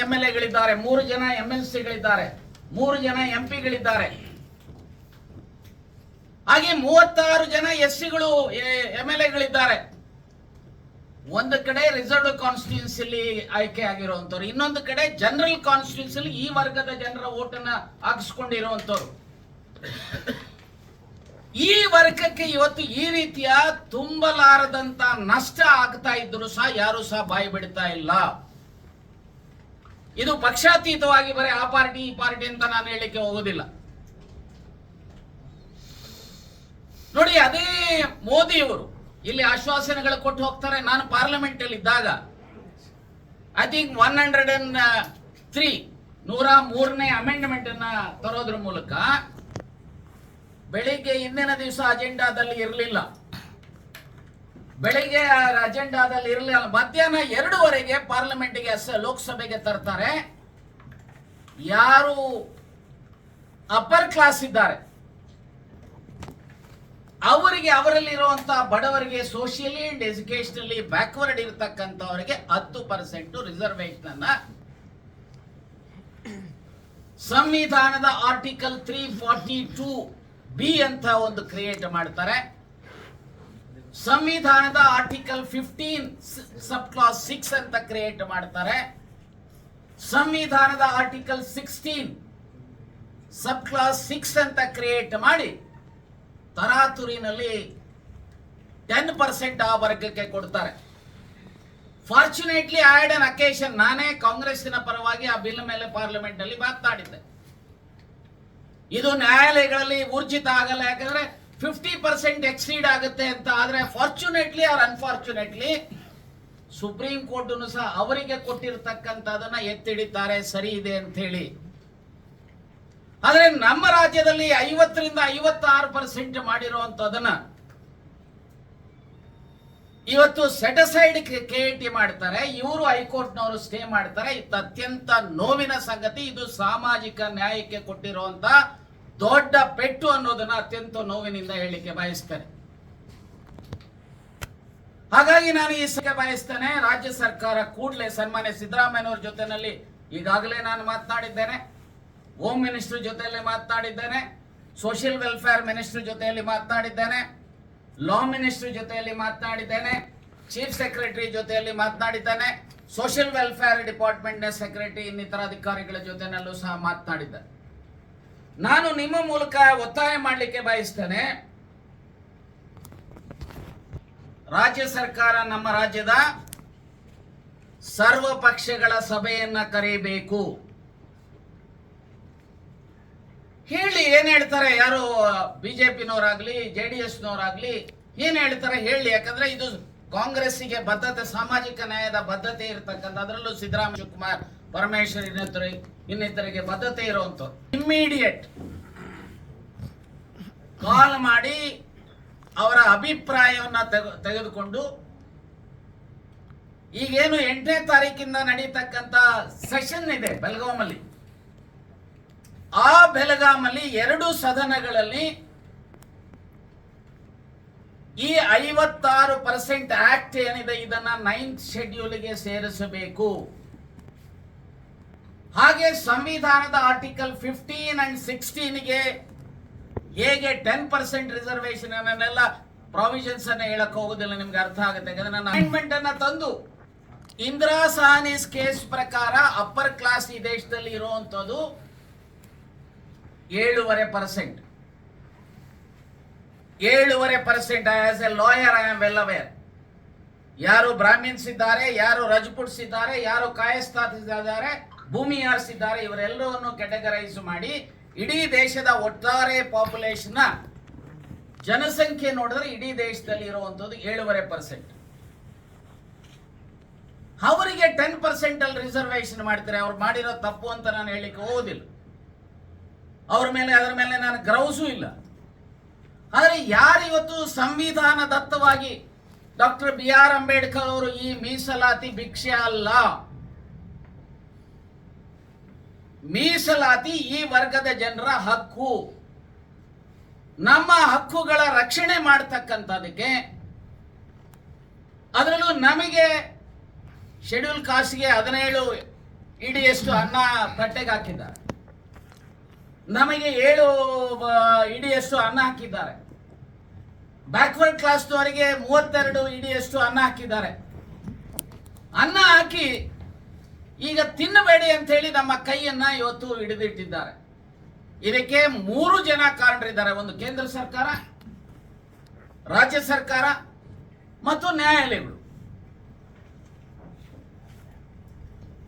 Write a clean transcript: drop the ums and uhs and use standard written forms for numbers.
MLA ಗಳಿದ್ದಾರೆ, 3 ಜನ MLC ಗಳಿದ್ದಾರೆ, 3 ಜನ MP ಗಳಿದ್ದಾರೆ. ಹಾಗೆ 36 ಜನ SC-ಗಳು MLA-ಗಳಿದ್ದಾರೆ. ಒಂದು ಕಡೆ ರಿಸರ್ವ್ಡ್ ಕಾನ್ಸ್ಟಿಟ್ಯೂನ್ಸಿಲಿ ಆಯ್ಕೆ ಆಗಿರುವಂತವ್ರು, ಇನ್ನೊಂದು ಕಡೆ ಜನರಲ್ ಕಾನ್ಸ್ಟಿಟ್ಯೂನ್ಸಿಲಿ ಈ ವರ್ಗದ ಜನರ ಓಟನ್ನ ಹಾಕಿಸ್ಕೊಂಡಿರುವಂತವ್ರು. ಈ ವರ್ಗಕ್ಕೆ ಇವತ್ತು ಈ ರೀತಿಯ ತುಂಬಲಾರದಂತ ನಷ್ಟ ಆಗ್ತಾ ಇದ್ರು ಸಹ ಯಾರು ಸಹ ಬಾಯಿ ಬಿಡ್ತಾ ಇಲ್ಲ. ಇದು ಪಕ್ಷಾತೀತವಾಗಿ ಬರೀ ಆ ಪಾರ್ಟಿ ಈ ಪಾರ್ಟಿ ಅಂತ ನಾನು ಹೇಳಿಕ್ಕೆ ಹೋಗೋದಿಲ್ಲ. ನೋಡಿ, ಅದೇ ಮೋದಿಯವರು ಇಲ್ಲಿ ಆಶ್ವಾಸನೆಗಳು ಕೊಟ್ಟು ಹೋಗ್ತಾರೆ. ನಾನು ಪಾರ್ಲಿಮೆಂಟ್ ಅಲ್ಲಿ ಇದ್ದಾಗ ಐ ಥಿಂಕ್ 103ನೇ ಅಮೆಂಡ್ಮೆಂಟ್ ಅನ್ನ ತರೋದ್ರ ಮೂಲಕ ಬೆಳಿಗ್ಗೆ ಹಿಂದಿನ ದಿವಸ ಅಜೆಂಡಾದಲ್ಲಿ ಇರಲಿಲ್ಲ, ಬೆಳಿಗ್ಗೆ ಅಜೆಂಡಾದಲ್ಲಿ ಇರಲಿಲ್ಲ, ಮಧ್ಯಾಹ್ನ 2:00 ಪಾರ್ಲಿಮೆಂಟ್ಗೆ ಲೋಕಸಭೆಗೆ ತರ್ತಾರೆ. ಯಾರು ಅಪ್ಪರ್ ಕ್ಲಾಸ್ ಇದ್ದಾರೆ ಅವರಿಗೆ, ಅವರಲ್ಲಿರುವಂತಹ ಬಡವರಿಗೆ, ಸೋಷಿಯಲಿ ಅಂಡ್ ಎಜುಕೇಶನಲಿ ಬ್ಯಾಕ್ವರ್ಡ್ ಇರತಕ್ಕಂಥವರಿಗೆ 10% ರಿಸರ್ವೇಶನ್ ಅನ್ನ ಸಂವಿಧಾನದ ಆರ್ಟಿಕಲ್ 342B ಅಂತ ಒಂದು ಕ್ರಿಯೇಟ್ ಮಾಡ್ತಾರೆ. ಸಂವಿಧಾನದ ಆರ್ಟಿಕಲ್ 15 ಸಬ್ ಕ್ಲಾಸ್ 6 ಅಂತ ಕ್ರಿಯೇಟ್ ಮಾಡ್ತಾರೆ. ಸಂವಿಧಾನದ ಆರ್ಟಿಕಲ್ 16 ಸಬ್ ಕ್ಲಾಸ್ 6 ಅಂತ ಕ್ರಿಯೇಟ್ ಮಾಡಿ ತರಾತುರಿನಲ್ಲಿ 10% ಆ ವರ್ಗಕ್ಕೆ ಕೊಡ್ತಾರೆ. Fortunately I had an occasion, ನಾನೇ ಕಾಂಗ್ರೆಸ್ಸಿನ ಪರವಾಗಿ ಆ ಬಿಲ್ ಮೇಲೆ ಪಾರ್ಲಿಮೆಂಟ್ ಅಲ್ಲಿ ಮಾತನಾಡಿದ್ದೆ. ಇದು ನ್ಯಾಯಾಲಯಗಳಲ್ಲಿ ಊರ್ಜಿತ ಆಗಲ್ಲ, ಯಾಕಂದ್ರೆ 50% ಎಕ್ಸೀಡ್ ಆಗುತ್ತೆ ಅಂತ. ಆದ್ರೆ fortunately or unfortunately Supreme Court ಸಹ ಅವರಿಗೆ ಕೊಟ್ಟಿರತಕ್ಕಂಥದನ್ನ ಎತ್ತಿಡಿತಾರೆ, ಸರಿ ಇದೆ ಅಂತ ಹೇಳಿ. ಆದ್ರೆ ನಮ್ಮ ರಾಜ್ಯದಲ್ಲಿ 50ರಿಂದ 56% ಮಾಡಿರುವಂತದನ್ನ ಇವತ್ತು ಸೆಟಸೈಡ್ KIT ಮಾಡ್ತಾರೆ. ಇವರು ಹೈಕೋರ್ಟ್ನವರು ಸ್ಟೇ ಮಾಡ್ತಾರೆ. ಇದು ಅತ್ಯಂತ ನೋವಿನ ಸಂಗತಿ. ಇದು ಸಾಮಾಜಿಕ ನ್ಯಾಯಕ್ಕೆ ಕೊಟ್ಟಿರುವಂತ ದೊಡ್ಡ ಪೆಟ್ಟು ಅನ್ನೋದನ್ನ ಅತ್ಯಂತ ನೋವಿನಿಂದ ಹೇಳಿಕೆ ಬಯಸ್ತೇನೆ. ಹಾಗಾಗಿ ನಾನು ಈ ಸಭೆ ಬಯಸ್ತೇನೆ, ರಾಜ್ಯ ಸರ್ಕಾರ ಕೂಡಲೇ ಸನ್ಮಾನ್ಯ ಸಿದ್ದರಾಮಯ್ಯನವರ ಜೊತೆನಲ್ಲಿ ಈಗಾಗಲೇ ನಾನು ಮಾತನಾಡಿದ್ದೇನೆ, ಹೋಮ್ ಮಿನಿಸ್ಟರ್ ಜೊತೆಯಲ್ಲಿ ಮಾತನಾಡಿದ್ದೇನೆ, ಸೋಷಿಯಲ್ ವೆಲ್ಫೇರ್ ಮಿನಿಸ್ಟರ್ ಜೊತೆಯಲ್ಲಿ ಮಾತನಾಡಿದ್ದೇನೆ, ಲಾ ಮಿನಿಸ್ಟರ್ ಜೊತೆಯಲ್ಲಿ ಮಾತನಾಡಿದ್ದೇನೆ, ಚೀಫ್ ಸೆಕ್ರೆಟರಿ ಜೊತೆಯಲ್ಲಿ ಮಾತನಾಡಿದ್ದೇನೆ, ಸೋಷಿಯಲ್ ವೆಲ್ಫೇರ್ ಡಿಪಾರ್ಟ್ಮೆಂಟ್ನ ಸೆಕ್ರೆಟರಿ ಇನ್ನಿತರ ಅಧಿಕಾರಿಗಳ ಜೊತೆನಲ್ಲೂ ಸಹ ಮಾತನಾಡಿದ್ದೇನೆ. ನಾನು ನಿಮ್ಮ ಮೂಲಕ ಒತ್ತಾಯ ಮಾಡಲಿಕ್ಕೆ ಬಯಸ್ತೇನೆ, ರಾಜ್ಯ ಸರ್ಕಾರ ನಮ್ಮ ರಾಜ್ಯದ ಸರ್ವ ಪಕ್ಷಗಳ ಸಭೆಯನ್ನ ಕರೆಯಬೇಕು. ಹೇಳಿ, ಏನ್ ಹೇಳ್ತಾರೆ, ಯಾರು ಬಿಜೆಪಿನವರಾಗ್ಲಿ JDS-ನವರಾಗ್ಲಿ ಏನ್ ಹೇಳ್ತಾರೆ ಹೇಳಿ. ಯಾಕಂದ್ರೆ ಇದು ಕಾಂಗ್ರೆಸ್ಸಿಗೆ ಬದ್ಧತೆ, ಸಾಮಾಜಿಕ ನ್ಯಾಯದ ಬದ್ಧತೆ ಇರತಕ್ಕಂಥ, ಅದರಲ್ಲೂ ಸಿದ್ದರಾಮಯ್ಯ, ಶಿವಕುಮಾರ್, ಪರಮೇಶ್ವರ್ ಇನ್ನಿತರಿಗೆ ಬದ್ಧತೆ ಇರುವಂತ ಇಮ್ಮಿಡಿಯೇಟ್ ಕಾಲ್ ಮಾಡಿ ಅವರ ಅಭಿಪ್ರಾಯವನ್ನ ತೆಗೆದುಕೊಂಡು ಈಗೇನು 8ನೇ ತಾರೀಕಿಂದ ನಡೀತಕ್ಕಂಥ ಸೆಷನ್ ಇದೆ ಬೆಳಗಾಮಲ್ಲಿ, ಆ ಬೆಳಗಾಮಲ್ಲಿ 2 ಸದನಗಳಲ್ಲಿ ಈ 56% ಆಕ್ಟ್ ಏನಿದೆ ಇದನ್ನ 9th ಶೆಡ್ಯೂಲ್ಗೆ ಸೇರಿಸಬೇಕು. ಹಾಗೆ ಸಂವಿಧಾನದ ಆರ್ಟಿಕಲ್ 15 and 16ಗೆ ಹೇಗೆ 10% ರಿಸರ್ವೇಶನ್ ಅನ್ನೆಲ್ಲ ಪ್ರಾವಿಷನ್ಸ್ ಅನ್ನ ಹೇಳಕ್ ಹೋಗೋದಿಲ್ಲ, ನಿಮ್ಗೆ ಅರ್ಥ ಆಗುತ್ತೆ. ಯಾಕಂದ್ರೆ ನನ್ನ ಅಮೆಂಡ್ಮೆಂಟ್ ಅನ್ನ ತಂದು ಇಂದಿರಾ ಸಹಾನಿಸ್ ಕೇಸ್ ಪ್ರಕಾರ ಅಪ್ಪರ್ ಕ್ಲಾಸ್ ಈ ದೇಶದಲ್ಲಿ ಇರುವಂತದ್ದು 7.5%. 7.5%. As A lawyer I am well aware. ಯಾರು ಬ್ರಾಹ್ಮಿನ್ಸ್ ಇದ್ದಾರೆ, ಯಾರು ರಜಪುಟ್ಸ್ ಇದ್ದಾರೆ, ಯಾರು ಕಾಯಸ್ಥಾತ್ ಇದ್ದಾರೆ, ಭೂಮಿಯಾರ್ಸ್ ಇದ್ದಾರೆ, ಇವರೆಲ್ಲರನ್ನು ಕ್ಯಾಟಗರೈಸ್ ಮಾಡಿ ಇಡೀ ದೇಶದ ಒಟ್ಟಾರೆ ಪಾಪ್ಯುಲೇಷನ್ ಜನಸಂಖ್ಯೆ ನೋಡಿದ್ರೆ ಇಡೀ ದೇಶದಲ್ಲಿ ಇರುವಂತದ್ದು 7.5%. ಅವರಿಗೆ 10% ಅಲ್ಲಿ ರಿಸರ್ವೇಶನ್ ಮಾಡ್ತಾರೆ. ಅವ್ರು ಮಾಡಿರೋ ತಪ್ಪು ಅಂತ ನಾನು ಹೇಳಿಕ್ಕೆ ಹೋಗೋದಿಲ್ಲ, ಅವ್ರ ಮೇಲೆ ಅದರ ಮೇಲೆ ನಾನು ಗ್ರೌಸೂ ಇಲ್ಲ. ಆದರೆ ಯಾರು ಇವತ್ತು ಸಂವಿಧಾನ ದತ್ತವಾಗಿ ಡಾಕ್ಟರ್ BR ಅಂಬೇಡ್ಕರ್ ಅವರು ಈ ಮೀಸಲಾತಿ ಭಿಕ್ಷೆ ಅಲ್ಲ, ಮೀಸಲಾತಿ ಈ ವರ್ಗದ ಜನರ ಹಕ್ಕು, ನಮ್ಮ ಹಕ್ಕುಗಳ ರಕ್ಷಣೆ ಮಾಡತಕ್ಕಂಥದಕ್ಕೆ, ಅದರಲ್ಲೂ ನಮಗೆ ಶೆಡ್ಯೂಲ್ ಕಾಸ್ಟ್ಗೆ 17 ಇಡಿ ಎಷ್ಟು ಅನ್ನ ತಟ್ಟೆಗೆ ಹಾಕಿದ್ದಾರೆ. ನಮಗೆ 7 ಇಡಿಯಷ್ಟು ಅನ್ನ ಹಾಕಿದ್ದಾರೆ. ಬ್ಯಾಕ್ವರ್ಡ್ ಕ್ಲಾಸ್ನವರಿಗೆ 32 ಇಡಿಯಷ್ಟು ಅನ್ನ ಹಾಕಿದ್ದಾರೆ. ಅನ್ನ ಹಾಕಿ ಈಗ ತಿನ್ನಬೇಡಿ ಅಂತ ಹೇಳಿ ನಮ್ಮ ಕೈಯನ್ನ ಇವತ್ತು ಹಿಡಿದಿಟ್ಟಿದ್ದಾರೆ. ಇದಕ್ಕೆ 3 ಜನ ಕಾರಣರಿದ್ದಾರೆ. ಒಂದು ಕೇಂದ್ರ ಸರ್ಕಾರ, ರಾಜ್ಯ ಸರ್ಕಾರ ಮತ್ತು ನ್ಯಾಯಾಲಯಗಳು.